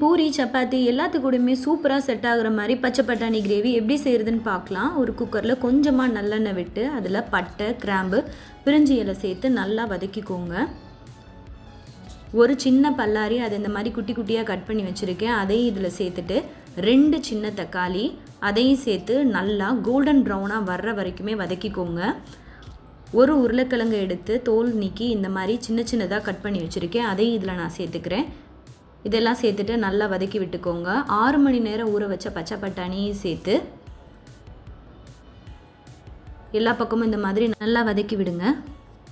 பூரி சப்பாத்தி எல்லாத்துக்கூடயுமே சூப்பராக செட் ஆகுற மாதிரி பச்சை பட்டாணி கிரேவி எப்படி செய்கிறதுன்னு பார்க்கலாம். ஒரு குக்கரில் கொஞ்சமாக நல்லெண்ணெய் விட்டு அதில் பட்டை கிராம்பு பிரிஞ்சி இலை சேர்த்து நல்லா வதக்கிக்கோங்க. ஒரு சின்ன பல்லாரி அதை இந்த மாதிரி குட்டி குட்டியாக கட் பண்ணி வச்சுருக்கேன், அதையும் இதில் சேர்த்துட்டு 2 சின்ன தக்காளி அதையும் சேர்த்து நல்லா கோல்டன் ப்ரௌனாக வர்ற வரைக்குமே வதக்கிக்கோங்க. ஒரு உருளைக்கிழங்கு எடுத்து தோல் நீக்கி இந்த மாதிரி சின்ன சின்னதாக கட் பண்ணி வச்சுருக்கேன், அதையும் இதில் நான் சேர்த்துக்கிறேன். இதெல்லாம் சேர்த்துட்டு நல்லா வதக்கி விட்டுக்கோங்க. 6 மணி நேரம் ஊற வச்ச பச்சை பட்டாணியும் சேர்த்து எல்லா பக்கமும் இந்த மாதிரி நல்லா வதக்கி விடுங்க.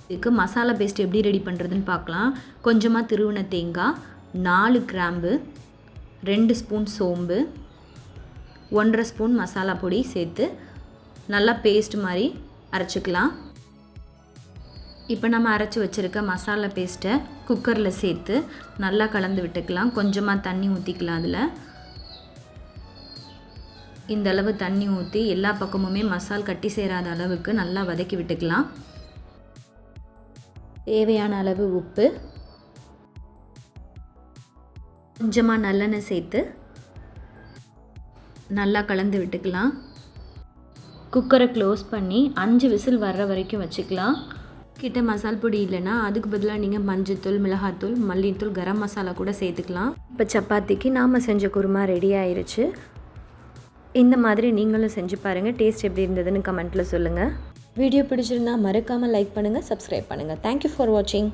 இதுக்கு மசாலா பேஸ்ட் எப்படி ரெடி பண்ணுறதுன்னு பார்க்கலாம். கொஞ்சமாக திருவின தேங்காய், 4 கிராம்பு, 2 ஸ்பூன் சோம்பு, 1.5 ஸ்பூன் மசாலா பொடி சேர்த்து நல்லா பேஸ்ட் மாதிரி அரைச்சிக்கலாம். இப்போ நம்ம அரைச்சி வச்சுருக்க மசாலா பேஸ்ட்டை குக்கரில் சேர்த்து நல்லா கலந்து விட்டுக்கலாம். கொஞ்சமாக தண்ணி ஊற்றிக்கலாம். அதில் இந்த அளவு தண்ணி ஊற்றி எல்லா பக்கமுமே மசால் கட்டி சேராத அளவுக்கு நல்லா வதக்கி விட்டுக்கலாம். தேவையான அளவு உப்பு, கொஞ்சமாக நல்லெண்ணெய் சேர்த்து நல்லா கலந்து விட்டுக்கலாம். குக்கரை க்ளோஸ் பண்ணி 5 விசில் வர்ற வரைக்கும் வச்சுக்கலாம். கிட்ட மசால் பொடி இல்லைன்னா அதுக்கு பதிலாக நீங்கள் மஞ்சத்தூள், மிளகாத்தூள், மல்லித்தூள், கரம் மசாலா கூட சேர்த்துக்கலாம். இப்போ சப்பாத்திக்கு நாம் செஞ்ச குருமா ரெடி ஆயிடுச்சு. இந்த மாதிரி நீங்களும் செஞ்சு பாருங்கள். டேஸ்ட் எப்படி இருந்ததுன்னு கமெண்ட்டில் சொல்லுங்கள். வீடியோ பிடிச்சிருந்தா மறக்காமல் லைக் பண்ணுங்கள், சப்ஸ்கிரைப் பண்ணுங்கள். தேங்க்யூ ஃபார் வாட்சிங்.